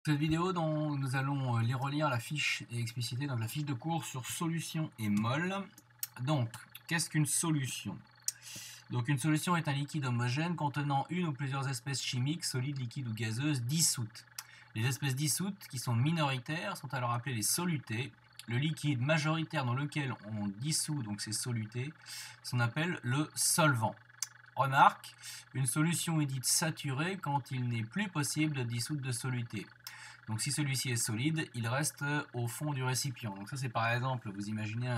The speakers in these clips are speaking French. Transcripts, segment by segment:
Cette vidéo, dont nous allons les relire la fiche et expliciter donc la fiche de cours sur solution et mol. Donc, qu'est-ce qu'une solution? Donc, une solution est un liquide homogène contenant une ou plusieurs espèces chimiques, solides, liquides ou gazeuses, dissoutes. Les espèces dissoutes, qui sont minoritaires, sont alors appelées les solutés. Le liquide majoritaire dans lequel on dissout donc ces solutés, s'en appelle le solvant. Remarque, une solution est dite saturée quand il n'est plus possible de dissoudre de soluté. Donc si celui-ci est solide, il reste au fond du récipient. Donc ça c'est par exemple, vous imaginez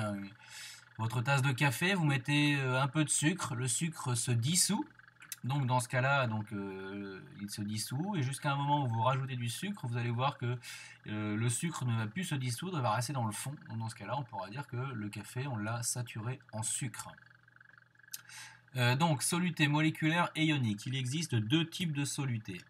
votre tasse de café, vous mettez un peu de sucre, le sucre se dissout. Donc dans ce cas-là, il se dissout et jusqu'à un moment où vous rajoutez du sucre, vous allez voir que le sucre ne va plus se dissoudre, il va rester dans le fond. Donc dans ce cas-là, on pourra dire que le café, on l'a saturé en sucre. Donc soluté moléculaire et ionique. Il existe deux types de solutés.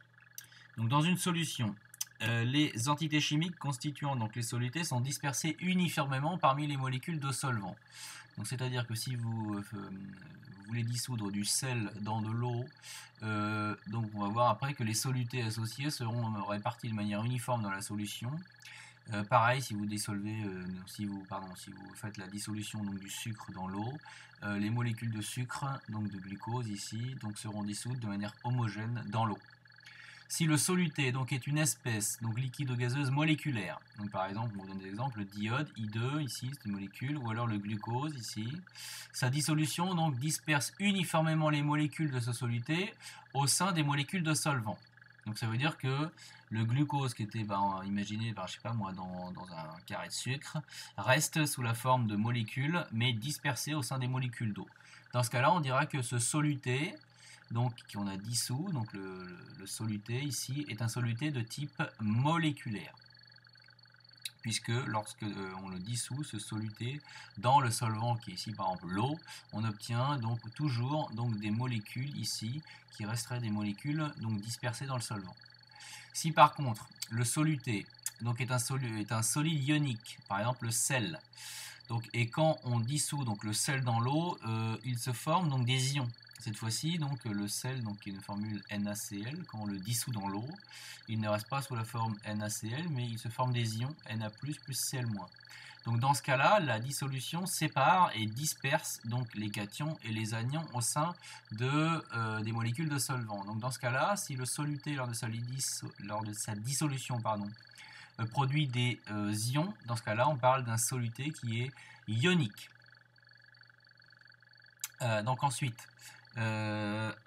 Donc dans une solution, les entités chimiques constituant donc les solutés sont dispersées uniformément parmi les molécules de solvant. Donc c'est-à-dire que si vous voulez dissoudre du sel dans de l'eau, donc on va voir après que les solutés associés seront répartis de manière uniforme dans la solution. Pareil, si vous dissolvez, si vous faites la dissolution donc, du sucre dans l'eau, les molécules de sucre, donc de glucose ici, donc seront dissoutes de manière homogène dans l'eau. Si le soluté donc, est une espèce donc liquide ou gazeuse moléculaire, donc par exemple, on vous donne des exemples, le diode, I2, ici c'est une molécule, ou alors le glucose, ici, sa dissolution donc, disperse uniformément les molécules de ce soluté au sein des molécules de solvant. Donc ça veut dire que le glucose qui était imaginé je sais pas moi, dans un carré de sucre reste sous la forme de molécules mais dispersées au sein des molécules d'eau. Dans ce cas-là, on dira que ce soluté donc qu'on a dissous, donc le soluté ici est un soluté de type moléculaire, puisque lorsque on le dissout, ce soluté, dans le solvant qui est ici par exemple l'eau, on obtient donc toujours donc, des molécules ici qui resteraient des molécules donc dispersées dans le solvant. Si par contre le soluté donc, est un solide ionique, par exemple le sel, donc, et quand on dissout donc, le sel dans l'eau, il se forme donc, des ions. Cette fois-ci, donc le sel, donc, qui est une formule NaCl, quand on le dissout dans l'eau, il ne reste pas sous la forme NaCl, mais il se forme des ions Na+, plus Cl-. Donc dans ce cas-là, la dissolution sépare et disperse donc, les cations et les anions au sein des molécules de solvant. Donc dans ce cas-là, si le soluté, lors de sa dissolution, produit des ions, dans ce cas-là, on parle d'un soluté qui est ionique. Donc ensuite,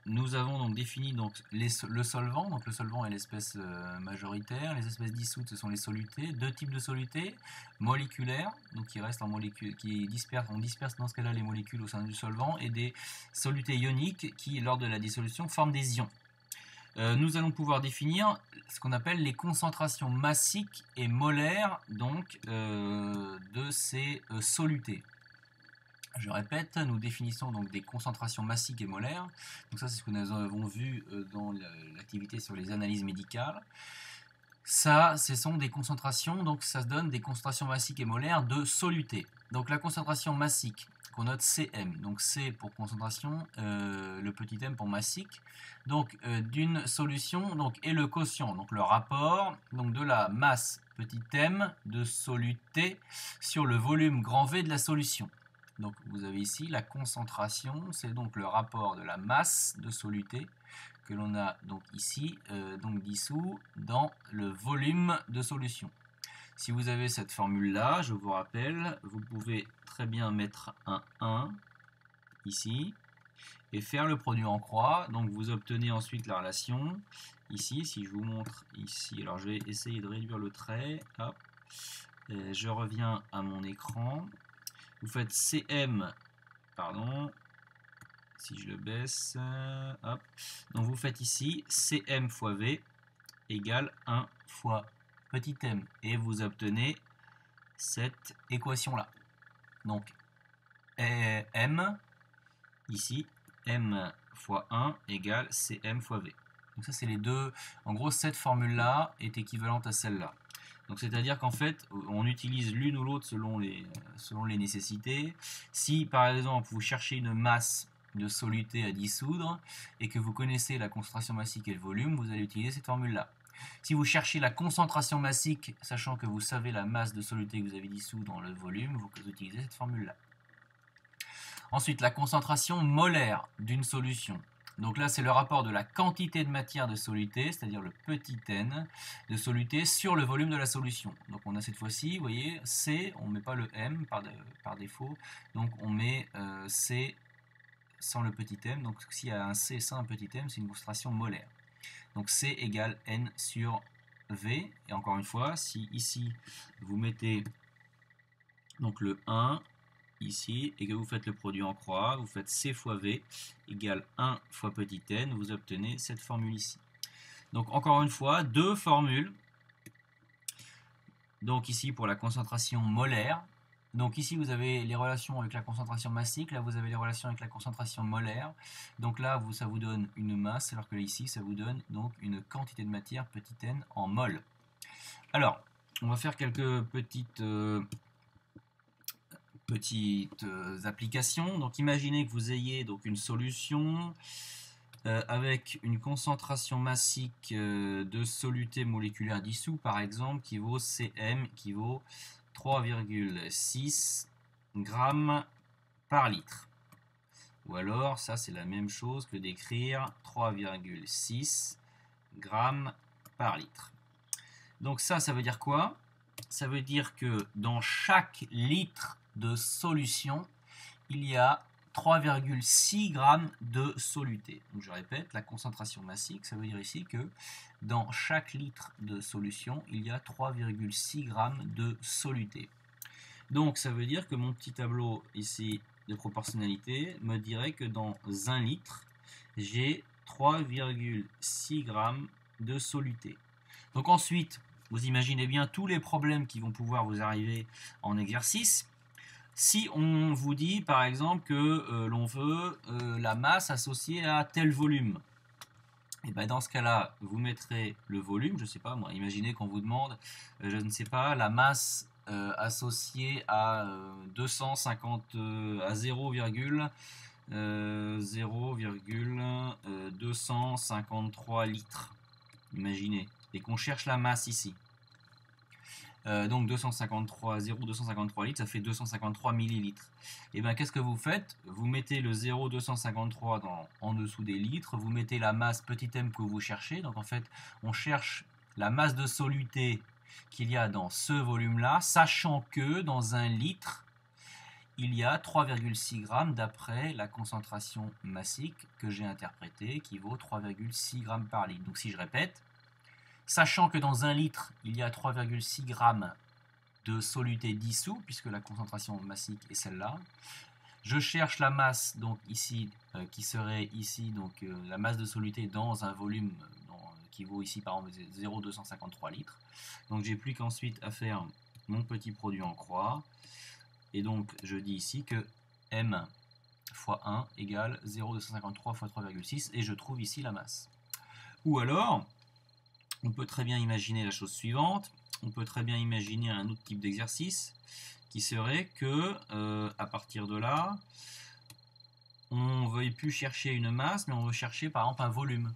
nous avons donc défini donc, le solvant. Donc le solvant est l'espèce majoritaire. Les espèces dissoutes, ce sont les solutés. Deux types de solutés, moléculaires, donc qui restent en molécules, on disperse dans ce cas-là les molécules au sein du solvant, et des solutés ioniques qui, lors de la dissolution, forment des ions. Nous allons pouvoir définir ce qu'on appelle les concentrations massiques et molaires donc, de ces solutés. Je répète, nous définissons donc des concentrations massiques et molaires. Donc ça, c'est ce que nous avons vu dans l'activité sur les analyses médicales. Ça, ce sont des concentrations, donc ça donne des concentrations massiques et molaires de solutés. Donc la concentration massique, qu'on note Cm, donc C pour concentration, le petit m pour massique, donc d'une solution, donc, et le quotient, donc le rapport donc, de la masse petit m de soluté sur le volume grand V de la solution. Donc vous avez ici la concentration, c'est donc le rapport de la masse de soluté que l'on a donc ici donc dissous dans le volume de solution. Si vous avez cette formule-là, je vous rappelle, vous pouvez très bien mettre un 1 ici et faire le produit en croix. Donc vous obtenez ensuite la relation ici. Si je vous montre ici, alors je vais essayer de réduire le trait. Hop. Je reviens à mon écran. Vous faites Cm, pardon, si je le baisse, hop. Donc vous faites ici Cm fois V égale 1 fois petit m, et vous obtenez cette équation-là. Donc M, ici, M fois 1 égale Cm fois V. Donc ça c'est les deux, en gros cette formule-là est équivalente à celle-là. Donc c'est-à-dire qu'en fait, on utilise l'une ou l'autre selon les nécessités. Si par exemple vous cherchez une masse de soluté à dissoudre et que vous connaissez la concentration massique et le volume, vous allez utiliser cette formule-là. Si vous cherchez la concentration massique, sachant que vous savez la masse de soluté que vous avez dissous dans le volume, vous utilisez cette formule-là. Ensuite, la concentration molaire d'une solution. Donc là, c'est le rapport de la quantité de matière de soluté, c'est-à-dire le petit n de soluté, sur le volume de la solution. Donc on a cette fois-ci, vous voyez, C, on ne met pas le M par défaut, donc on met C sans le petit m. Donc s'il y a un C sans un petit m, c'est une concentration molaire. Donc C égale N sur V. Et encore une fois, si ici vous mettez donc le 1 ici et que vous faites le produit en croix, vous faites C fois V égale 1 fois petit n, vous obtenez cette formule ici. Donc encore une fois, deux formules. Donc ici pour la concentration molaire. Donc ici vous avez les relations avec la concentration massique, là vous avez les relations avec la concentration molaire. Donc là ça vous donne une masse, alors que là, ici ça vous donne donc une quantité de matière petit n en mol. Alors on va faire quelques petites applications. Donc imaginez que vous ayez donc une solution avec une concentration massique de soluté moléculaire dissous, par exemple, qui vaut Cm, qui vaut 3,6 grammes par litre. Ou alors, ça c'est la même chose que d'écrire 3,6 grammes par litre. Donc ça veut dire quoi? Ça veut dire que dans chaque litre de solution, il y a 3,6 grammes de soluté. Donc je répète, la concentration massique, ça veut dire ici que dans chaque litre de solution, il y a 3,6 grammes de soluté. Donc ça veut dire que mon petit tableau ici de proportionnalité me dirait que dans 1 litre, j'ai 3,6 grammes de soluté. Donc ensuite, vous imaginez bien tous les problèmes qui vont pouvoir vous arriver en exercice. Si on vous dit par exemple que l'on veut la masse associée à tel volume, et ben dans ce cas-là, vous mettrez le volume, je ne sais pas moi, imaginez qu'on vous demande, je ne sais pas, la masse associée à 0,253 litres, imaginez, et qu'on cherche la masse ici. Donc 0,253 litres, ça fait 253 millilitres. Et bien qu'est-ce que vous faites? Vous mettez le 0,253 en dessous des litres, vous mettez la masse petit m que vous cherchez. Donc en fait, on cherche la masse de soluté qu'il y a dans ce volume-là, sachant que dans 1 litre, il y a 3,6 grammes d'après la concentration massique que j'ai interprétée, qui vaut 3,6 grammes par litre. Donc si je répète, sachant que dans 1 litre, il y a 3,6 grammes de soluté dissous, puisque la concentration massique est celle-là. Je cherche la masse, donc ici, qui serait ici, donc la masse de soluté dans un volume qui vaut ici par exemple 0,253 litres. Donc j'ai plus qu'ensuite à faire mon petit produit en croix. Et donc je dis ici que M fois 1 égale 0,253 fois 3,6 et je trouve ici la masse. Ou alors, on peut très bien imaginer la chose suivante, on peut très bien imaginer un autre type d'exercice qui serait que, à partir de là, on ne veuille plus chercher une masse, mais on veut chercher par exemple un volume.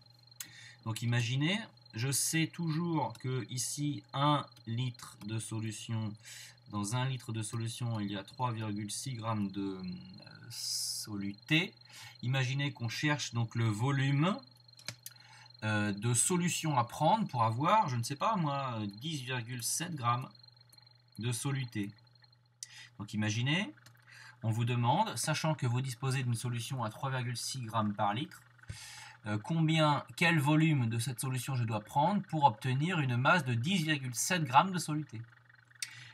Donc imaginez, je sais toujours que ici 1 litre de solution, dans 1 litre de solution, il y a 3,6 grammes de soluté. Imaginez qu'on cherche donc le volume de solution à prendre pour avoir, je ne sais pas moi, 10,7 grammes de soluté. Donc imaginez, on vous demande, sachant que vous disposez d'une solution à 3,6 grammes par litre, quel volume de cette solution je dois prendre pour obtenir une masse de 10,7 grammes de soluté.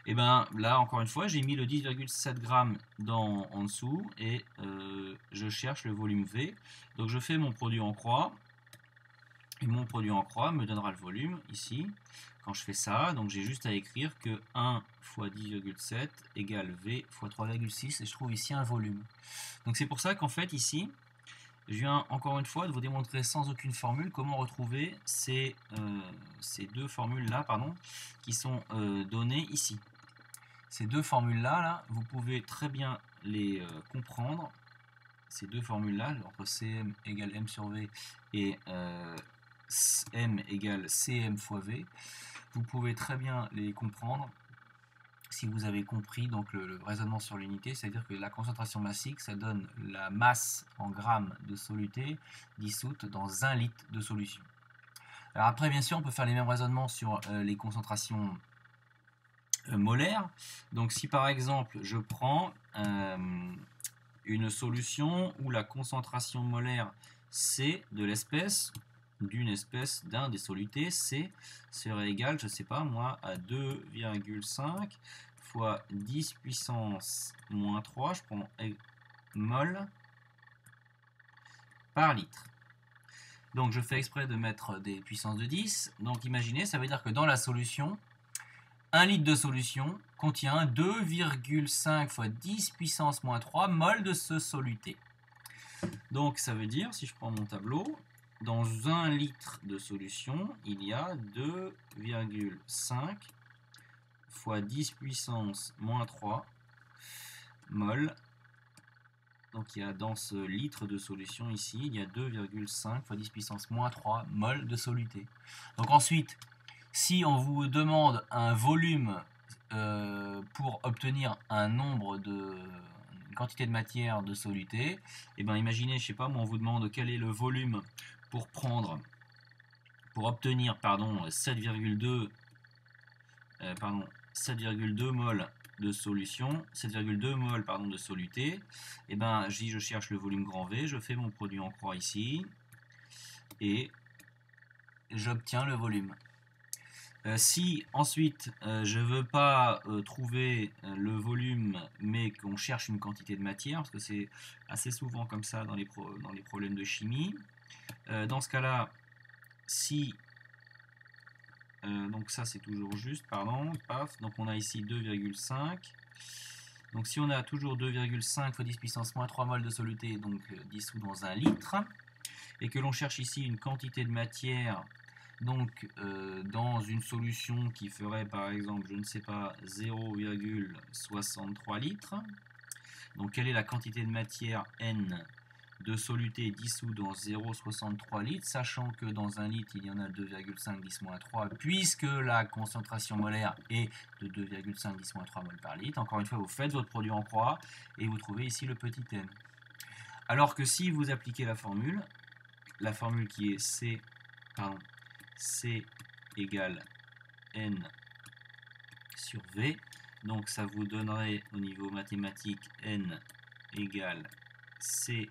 Et bien là, encore une fois, j'ai mis le 10,7 grammes en dessous et je cherche le volume V. Donc je fais mon produit en croix. Et mon produit en croix me donnera le volume ici. Quand je fais ça, donc j'ai juste à écrire que 1 fois 10,7 égale V fois 3,6 et je trouve ici un volume. Donc c'est pour ça qu'en fait ici, je viens encore une fois de vous démontrer sans aucune formule comment retrouver ces deux formules-là qui sont données ici. Ces deux formules-là, vous pouvez très bien les comprendre. Ces deux formules-là, entre Cm égale M sur V et M égale Cm fois V, vous pouvez très bien les comprendre si vous avez compris donc le raisonnement sur l'unité, c'est-à-dire que la concentration massique, ça donne la masse en grammes de soluté dissoute dans 1 litre de solution. Alors après, bien sûr, on peut faire les mêmes raisonnements sur les concentrations molaires. Donc si par exemple, je prends une solution où la concentration molaire C de l'espèce, d'un des solutés, C serait égal, je ne sais pas moi, à 2,5 fois 10 puissance moins 3, je prends mol par litre. Donc je fais exprès de mettre des puissances de 10. Donc imaginez, ça veut dire que dans la solution, 1 litre de solution contient 2,5 fois 10 puissance moins 3 mol de ce soluté. Donc ça veut dire, si je prends mon tableau, dans 1 litre de solution, il y a 2,5 fois 10 puissance moins 3 mol. Donc il y a dans ce litre de solution ici, il y a 2,5 fois 10 puissance moins 3 mol de soluté. Donc ensuite, si on vous demande un volume pour obtenir une quantité de matière de soluté, et bien imaginez, je sais pas, moi on vous demande quel est le volume pour obtenir 7,2 mol de solution, 7,2 mol de soluté, et ben je cherche le volume grand V, je fais mon produit en croix ici, et j'obtiens le volume. Si ensuite je ne veux pas trouver le volume mais qu'on cherche une quantité de matière, parce que c'est assez souvent comme ça dans les problèmes de chimie, dans ce cas-là, si donc ça c'est toujours juste, pardon, paf, donc on a ici 2,5, donc si on a toujours 2,5 fois 10 puissance moins 3 mol de soluté, donc dissous dans 1 litre, et que l'on cherche ici une quantité de matière, donc dans une solution qui ferait par exemple, je ne sais pas, 0,63 litres, donc quelle est la quantité de matière N de soluté dissous dans 0,63 litres, sachant que dans 1 litre il y en a 2,5 10-3, puisque la concentration molaire est de 2,5 10-3 mol par litre. Encore une fois, vous faites votre produit en croix et vous trouvez ici le petit n. Alors que si vous appliquez la formule qui est C égale N sur V, donc ça vous donnerait au niveau mathématique N égale C,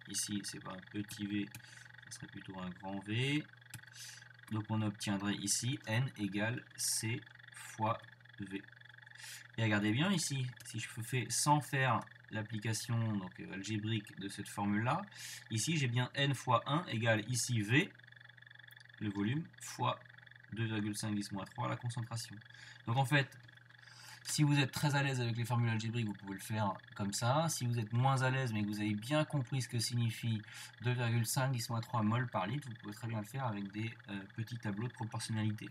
ici c'est pas un petit v, ça serait plutôt un grand V, donc on obtiendrait ici N égale C fois V. Et regardez bien ici, si je fais sans faire l'application algébrique de cette formule-là, ici j'ai bien N fois 1 égale ici V, le volume, fois 2,5 10-3, la concentration. Donc en fait, si vous êtes très à l'aise avec les formules algébriques, vous pouvez le faire comme ça. Si vous êtes moins à l'aise, mais que vous avez bien compris ce que signifie 2,5 10-3 mol par litre, vous pouvez très bien le faire avec des petits tableaux de proportionnalité.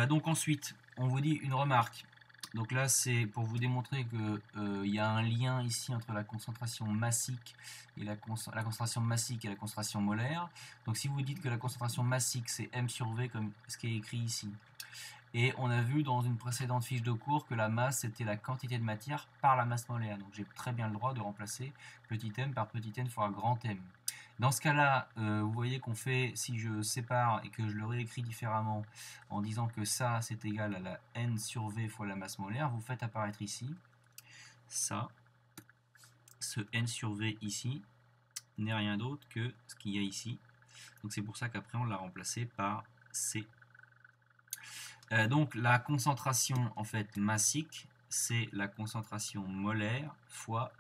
Donc ensuite, on vous dit une remarque. Donc là, c'est pour vous démontrer qu'il y a un lien ici entre la concentration massique et la concentration massique et la concentration molaire. Donc si vous dites que la concentration massique, c'est M sur V, comme ce qui est écrit ici, et on a vu dans une précédente fiche de cours que la masse, c'était la quantité de matière par la masse molaire. Donc j'ai très bien le droit de remplacer petit m par petit n fois grand M. Dans ce cas-là, vous voyez qu'on fait, si je sépare et que je le réécris différemment en disant que ça c'est égal à la N sur V fois la masse molaire, vous faites apparaître ici ça, ce N sur V ici n'est rien d'autre que ce qu'il y a ici. Donc c'est pour ça qu'après on l'a remplacé par C. Donc la concentration en fait massique, c'est la concentration molaire fois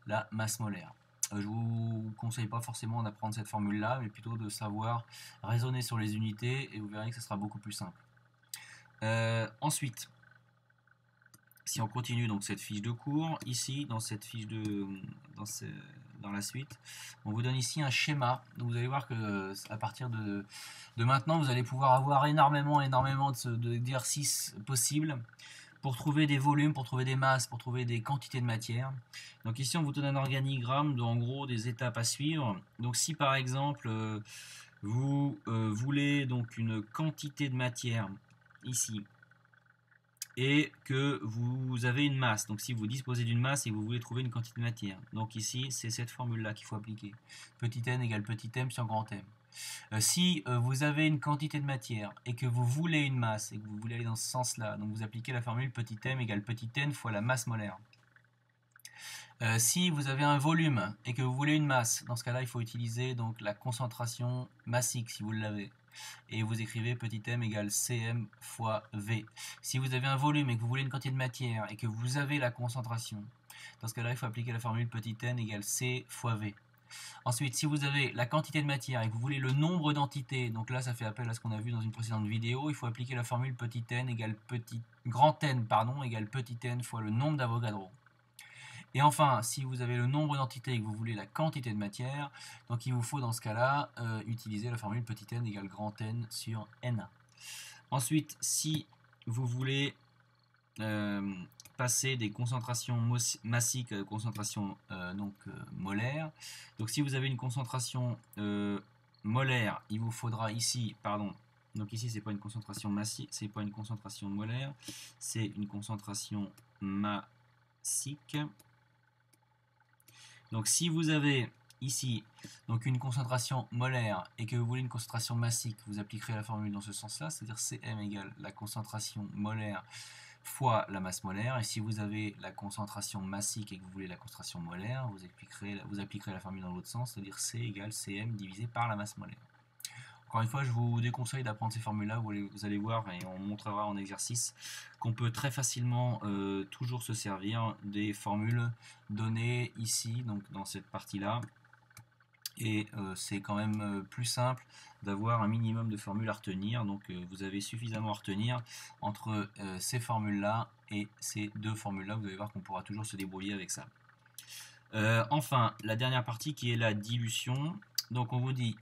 la masse molaire. Je ne vous conseille pas forcément d'apprendre cette formule-là, mais plutôt de savoir raisonner sur les unités, et vous verrez que ce sera beaucoup plus simple. Ensuite, si on continue donc cette fiche de cours, ici dans cette fiche dans la suite, on vous donne ici un schéma. Donc vous allez voir que à partir de maintenant, vous allez pouvoir avoir énormément d'exercices possibles pour trouver des volumes, pour trouver des masses, pour trouver des quantités de matière. Donc ici on vous donne un organigramme de en gros des étapes à suivre. Donc si par exemple vous voulez donc une quantité de matière ici et que vous avez une masse, donc si vous disposez d'une masse et que vous voulez trouver une quantité de matière, donc ici c'est cette formule là qu'il faut appliquer, petit n égale petit m sur grand M. Si vous avez une quantité de matière et que vous voulez une masse et que vous voulez aller dans ce sens là, donc vous appliquez la formule petit m égale petit n fois la masse molaire. Si vous avez un volume et que vous voulez une masse, dans ce cas là il faut utiliser donc la concentration massique si vous l'avez. Et vous écrivez petit m égale cm fois v. Si vous avez un volume et que vous voulez une quantité de matière et que vous avez la concentration, dans ce cas-là, il faut appliquer la formule petit n égale c fois v. Ensuite, si vous avez la quantité de matière et que vous voulez le nombre d'entités, donc là ça fait appel à ce qu'on a vu dans une précédente vidéo, il faut appliquer la formule petit n égale grand N égale petit n fois le nombre d'Avogadro. Et enfin, si vous avez le nombre d'entités et que vous voulez la quantité de matière, donc il vous faut dans ce cas-là utiliser la formule petit n égale grand N sur N. Ensuite, si vous voulez passer des concentrations massiques à des concentrations molaires, donc si vous avez une concentration molaire, il vous faudra ici, donc ici c'est pas une concentration massique, c'est pas une concentration molaire, c'est une concentration massique. Donc si vous avez ici donc une concentration molaire et que vous voulez une concentration massique, vous appliquerez la formule dans ce sens-là, c'est-à-dire Cm égale la concentration molaire fois la masse molaire. Et si vous avez la concentration massique et que vous voulez la concentration molaire, vous appliquerez la formule dans l'autre sens, c'est-à-dire C égale Cm divisé par la masse molaire. Encore une fois, je vous déconseille d'apprendre ces formules-là, vous allez voir et on montrera en exercice qu'on peut très facilement toujours se servir des formules données ici, donc dans cette partie-là. Et c'est quand même plus simple d'avoir un minimum de formules à retenir, donc vous avez suffisamment à retenir entre ces formules-là et ces deux formules-là, vous allez voir qu'on pourra toujours se débrouiller avec ça. Enfin, la dernière partie qui est la dilution. Donc on vous dit,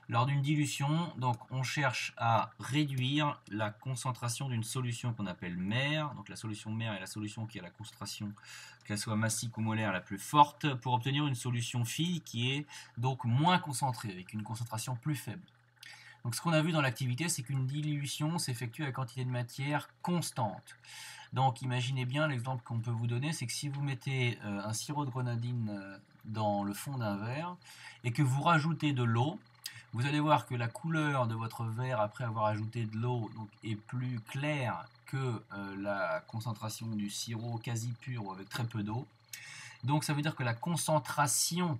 lors d'une dilution, donc on cherche à réduire la concentration d'une solution qu'on appelle mère. Donc la solution mère est la solution qui a la concentration, qu'elle soit massique ou molaire, la plus forte, pour obtenir une solution fille qui est donc moins concentrée, avec une concentration plus faible. Donc ce qu'on a vu dans l'activité, c'est qu'une dilution s'effectue à la quantité de matière constante. Donc imaginez bien, l'exemple qu'on peut vous donner, c'est que si vous mettez un sirop de grenadine dans le fond d'un verre et que vous rajoutez de l'eau, vous allez voir que la couleur de votre verre après avoir ajouté de l'eau est plus claire que la concentration du sirop quasi pur ou avec très peu d'eau. Donc ça veut dire que la concentration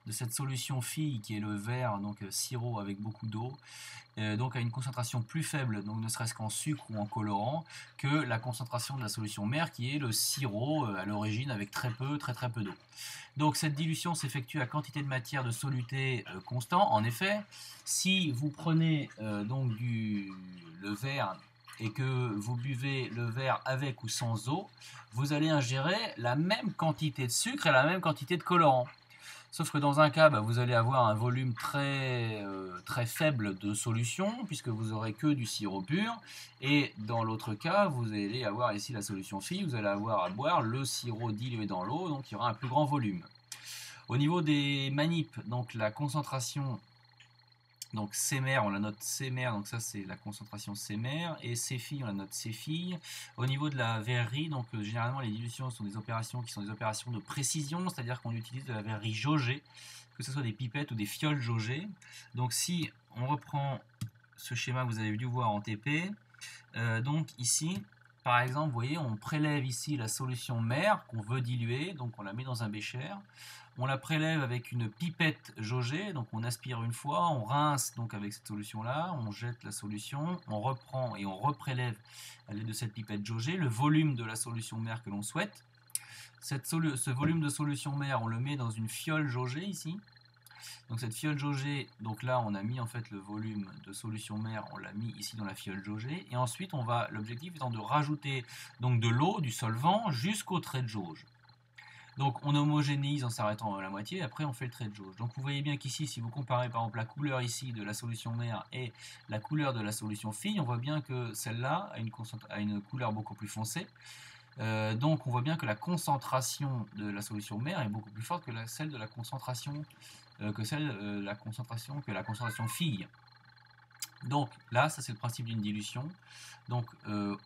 de cette solution fille qui est le verre, donc sirop avec beaucoup d'eau, donc à une concentration plus faible, donc ne serait-ce qu'en sucre ou en colorant, que la concentration de la solution mère qui est le sirop à l'origine avec très peu d'eau. Donc cette dilution s'effectue à quantité de matière de soluté constant. En effet, si vous prenez donc le verre et que vous buvez le verre avec ou sans eau, vous allez ingérer la même quantité de sucre et la même quantité de colorant. Sauf que dans un cas, vous allez avoir un volume très faible de solution, puisque vous n'aurez que du sirop pur. Et dans l'autre cas, vous allez avoir ici la solution fille, vous allez avoir à boire le sirop dilué dans l'eau, donc il y aura un plus grand volume. Au niveau des manips, donc la concentration, donc Cmer, on la note Cmer, donc ça c'est la concentration Cmer, et Cφ, on la note Cφ. Au niveau de la verrerie, donc généralement les dilutions sont des opérations qui sont des opérations de précision, c'est-à-dire qu'on utilise de la verrerie jaugée, que ce soit des pipettes ou des fioles jaugées. Donc si on reprend ce schéma que vous avez dû voir en TP, donc ici, par exemple, vous voyez, on prélève ici la solution mère qu'on veut diluer, donc on la met dans un bécher. On la prélève avec une pipette jaugée, donc on aspire une fois, on rince donc avec cette solution-là, on jette la solution, on reprend et on reprélève à l'aide de cette pipette jaugée le volume de la solution mère que l'on souhaite. Ce volume de solution mère, on le met dans une fiole jaugée ici. Donc cette fiole jaugée, donc là on a mis en fait le volume de solution mère, on l'a mis ici dans la fiole jaugée, et ensuite l'objectif étant de rajouter donc de l'eau, du solvant, jusqu'au trait de jauge. Donc on homogénéise en s'arrêtant à la moitié, après on fait le trait de jauge. Donc vous voyez bien qu'ici, si vous comparez par exemple la couleur ici de la solution mère et la couleur de la solution fille, on voit bien que celle-là a une couleur beaucoup plus foncée. Donc on voit bien que la concentration de la solution mère est beaucoup plus forte que celle de la concentration que la concentration fille. Donc là, ça c'est le principe d'une dilution. Donc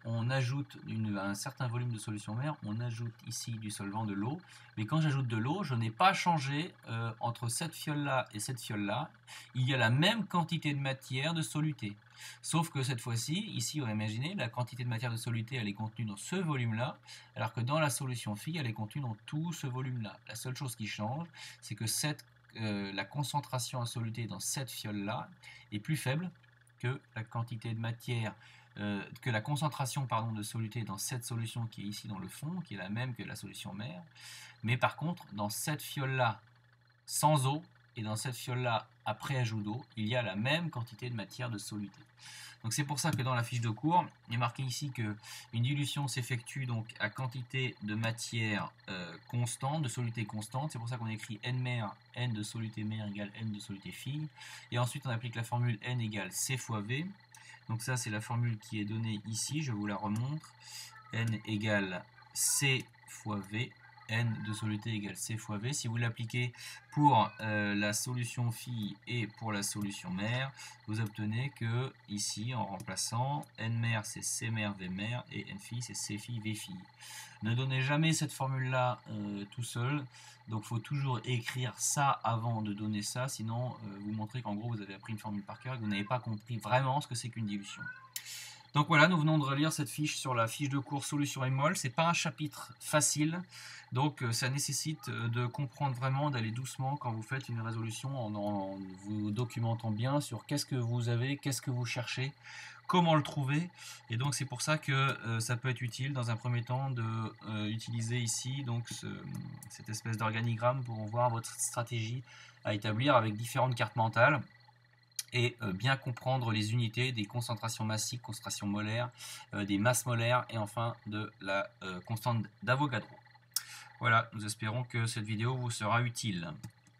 on ajoute un certain volume de solution mère, on ajoute ici du solvant, de l'eau. Mais quand j'ajoute de l'eau, je n'ai pas changé entre cette fiole-là et cette fiole-là. Il y a la même quantité de matière de soluté. Sauf que cette fois-ci, ici, on va imaginer, la quantité de matière de soluté, elle est contenue dans ce volume-là, alors que dans la solution fille, elle est contenue dans tout ce volume-là. La seule chose qui change, c'est que la concentration en soluté dans cette fiole-là est plus faible que la quantité de matière, que la concentration de soluté dans cette solution qui est ici dans le fond, qui est la même que la solution mère. Mais par contre, dans cette fiole-là sans eau et dans cette fiole-là après ajout d'eau, il y a la même quantité de matière de soluté. Donc c'est pour ça que dans la fiche de cours, il est marqué ici qu'une dilution s'effectue donc à quantité de matière constante, de soluté constante. C'est pour ça qu'on écrit N mère, N de soluté mère égale N de soluté fille. Et ensuite on applique la formule N égale C fois V. Donc ça c'est la formule qui est donnée ici, je vous la remontre. N égale C fois V. N de soluté égale C fois V. Si vous l'appliquez pour la solution fille et pour la solution mère, vous obtenez que ici, en remplaçant, N mère c'est C mère V mère et N fille c'est C fille V fille. Ne donnez jamais cette formule-là tout seul. Donc il faut toujours écrire ça avant de donner ça, sinon vous montrez qu'en gros vous avez appris une formule par cœur et que vous n'avez pas compris vraiment ce que c'est qu'une dilution. Donc voilà, nous venons de relire cette fiche sur la fiche de cours solution et mol. C'est pas un chapitre facile, donc ça nécessite de comprendre vraiment, d'aller doucement quand vous faites une résolution en vous documentant bien sur qu'est-ce que vous avez, qu'est-ce que vous cherchez, comment le trouver. Et donc c'est pour ça que ça peut être utile dans un premier temps de utiliser ici donc cette espèce d'organigramme pour voir votre stratégie à établir avec différentes cartes mentales. Et bien comprendre les unités des concentrations massiques, concentrations molaires, des masses molaires et enfin de la constante d'Avogadro. Voilà, nous espérons que cette vidéo vous sera utile.